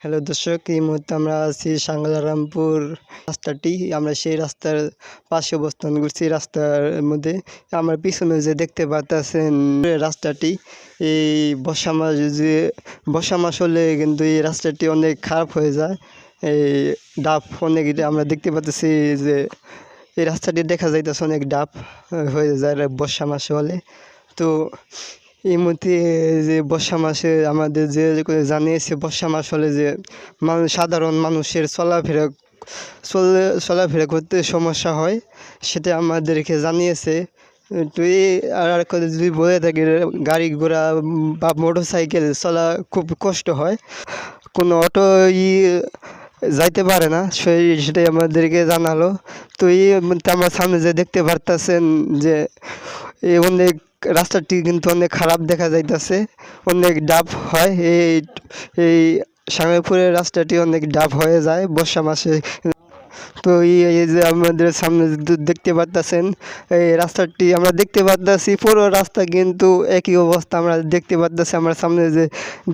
Hello দর্শক, এই মুহূর্তে আমরা আছি সাঙ্গলারামপুর রাস্তাটি। আমরা সেই রাস্তার পাশে অবস্থান করছি। রাস্তার মধ্যে আমার পিছনে যে দেখতে পাচ্ছেন রাস্তাটি, এই বর্ষা মাস হলে কিন্তু এই রাস্তাটি অনেক খারাপ হয়ে যায়। এই ডাব অনেক আমরা দেখতে পাচ্ছি যে এই রাস্তাটি দেখা যাইতেছে অনেক ডাব হয়ে যায় বর্ষা মাসে হলে। তো এই মুহূর্তে যে বর্ষা মাসে আমাদের যে জানিয়েছে বর্ষা মাস হলে যে সাধারণ মানুষের চলাফেরা করতে সমস্যা হয়, সেটা আমাদেরকে জানিয়েছে। তো এই আর কথা যদি বলে থাকি, গাড়ি ঘোড়া বা মোটর সাইকেল চলা খুব কষ্ট হয়, কোনো অটো যাইতে পারে না, সেটাই আমাদেরকে জানালো। তো এই আমার সামনে যে দেখতে পারতেছেন যে অনেক রাস্তাটি কিন্তু অনেক খারাপ দেখা যাইতেছে, অনেক ডাব হয়। এই সাঙ্গেরপুরের রাস্তাটি অনেক ডাব হয়ে যায় বর্ষা মাসে। তো এই যে আমাদের সামনে দেখতে পারতেছেন এই রাস্তাটি আমরা দেখতে পারতেছি, পুরো রাস্তা কিন্তু একই অবস্থা আমরা দেখতে পারতেছি। আমার সামনে যে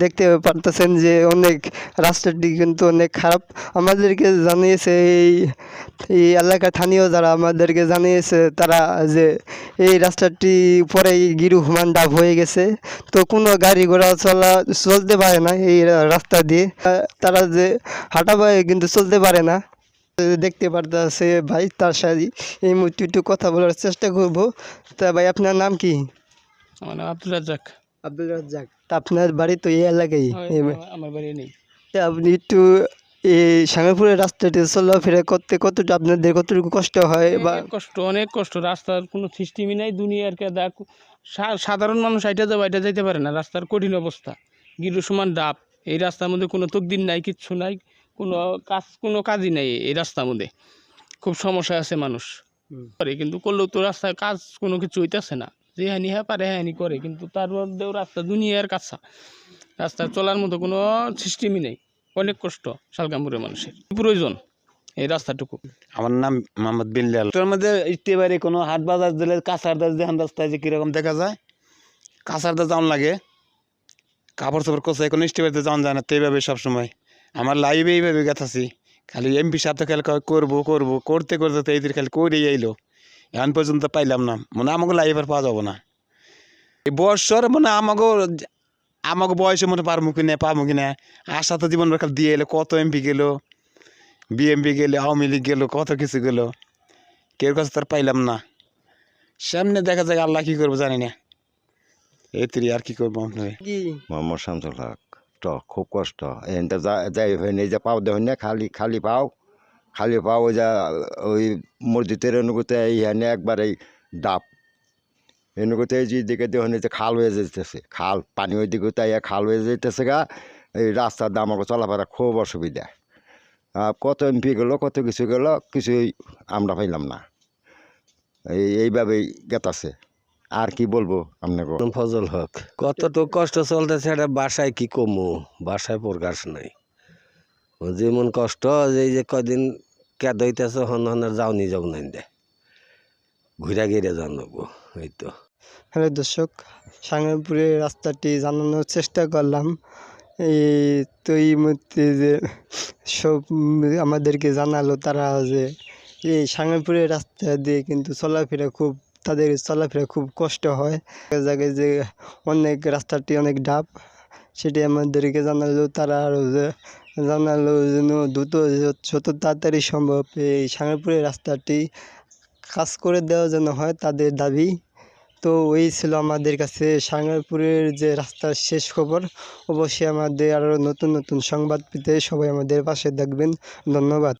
দেখতে পারতেছেন যে অনেক রাস্তাটি কিন্তু অনেক খারাপ। আমাদেরকে জানিয়েছে এই এলাকার স্থানীয় যারা আমাদেরকে জানিয়েছে তারা যে এই রাস্তাটি পরে গিরু হুমান ডাব হয়ে গেছে, তো কোনো গাড়ি ঘোড়া চলতে পারে না এই রাস্তা দিয়ে। তারা যে হাঁটা পায়ে কিন্তু চলতে পারে না। দেখতে পারতেছে ভাই, তার সাথে এই মুহূর্তে একটু কথা বলার চেষ্টা করব। তা ভাই, আপনার নাম কি? আমার নাম আব্দুল রাজ্জাক। আব্দুল রাজ্জাক। তা আপনার বাড়ি তো এই এলাকায়? আমার বাড়ি নেই। তা আপনি একটু এই সাঙ্গেরপুরের রাস্তাটি চলাফেরা করতে কতটা আপনাদের কতটুকু কষ্ট হয়? বা অনেক কষ্ট। রাস্তার কোনো সিস্টেমই নাই দুনিয়ার কে দেখ। সাধারণ মানুষ এটা যাবে, এটা যাইতে পারে না। রাস্তার কঠিন অবস্থা, গিরু সমান ডাব। এই রাস্তার মধ্যে কোনো তকদির নাই, কিচ্ছু নাই, কোনো কাজই নাই এই রাস্তার মধ্যে। খুব সমস্যা আছে মানুষ করে, কিন্তু করলেও তো রাস্তায় কাজ কোনো কিছু হইতেছে না। যে হানি হ্যাঁ পারে হ্যাঁ করে, কিন্তু তার মধ্যেও রাস্তা দুনিয়ার কাছা। রাস্তা চলার মতো কোনো সিস্টেমই নেই। অনেক কষ্ট শালগ্রামপুরের মানুষের, প্রয়োজন এই রাস্তাটুকু। আমার নাম মোহাম্মদ বিল্লাল। তোর মধ্যে ইস্তেবারে কোনো হাট বাজার দিলে কাঁচার দাস দেখান রাস্তায় যে কীরকম দেখা যায়, কাঁচার দাস যাওয়ান লাগে, কাপড় চাপড় কোথায় কোনো ইস্তেবারিতে যাওয়ান যায় না। তো এইভাবে সবসময় আমার লাইভে এইভাবে গেথাছি। খালি এমপি সাথে খালি করবো করতে তো এইদের খালি করেই আইলো, এখন পর্যন্ত পাইলাম না। মানে আমাকে লাইভ আর পাওয়া যাবো না এই বর্ষর, মানে আমাকে বয়সে মনে পারবো কিনা আশা তো জীবন খালি দিয়ে এলো। কত এমপি গেল, বিএমপি গেলো, আওয়ামী লীগ গেলো, কত কিছু গেলো, কেউ কাছে তার পাইলাম না। সামনে দেখা যায় আল্লাহ কী করবো জানি না, এতেই আর কি করবো। আপনার মোহাম্মদ শামসুল হক। তো খুব কষ্ট এখানটা যাই হয়নি, যে পাও দেহ না, খালি পাও ওই যা ওই মসজিদের অনুগতে এইখানে একবার এই ডাব অনুগতে এই যে দিকে দেহ যে খাল হয়ে যেতেছে, খাল পানি ওই দিকে তাই খাল হয়ে যেতেছে গা। এই রাস্তার দাম আমাকে চলাফেরা খুব অসুবিধা। কত এমপি গেলো, কত কিছু গেলো, কিছুই আমরা পাইলাম না। এইভাবেই গেতাছে। আর কি বলবো আপনাকে? ফজল হক। কতটুকু কষ্ট চলতেছে এটা বাসায় কি কমু, বাসায় প্রকাশ নাই। যেমন কষ্ট যে কদিন কেদ হইতেছে, হনের যাওনি যাও নাই দে, ঘুরা গিরে জানবো। এই তো। হ্যালো দর্শক, সাঙ্গেরপুরের রাস্তাটি জানানোর চেষ্টা করলাম। তো এই মুহূর্তে যে সব আমাদেরকে জানালো তারা যে এই সাঙ্গেরপুরের রাস্তা দিয়ে কিন্তু তাদের চলাফেরা খুব কষ্ট হয়। জায়গায় যে অনেক রাস্তাটি অনেক ডাব, সেটি আমাদেরকে জানালো। তারা আরও যে জানালো যেন যত তাড়াতাড়ি সম্ভব এই সাঙ্গেরপুরের রাস্তাটি কাজ করে দেওয়া যেন হয় তাদের দাবি। তো এই ছিল আমাদের কাছে সাঙ্গেরপুরের যে রাস্তার শেষ খবর। অবশ্যই আমাদের আরও নতুন সংবাদ পেতে সবাই আমাদের পাশে থাকবেন। ধন্যবাদ।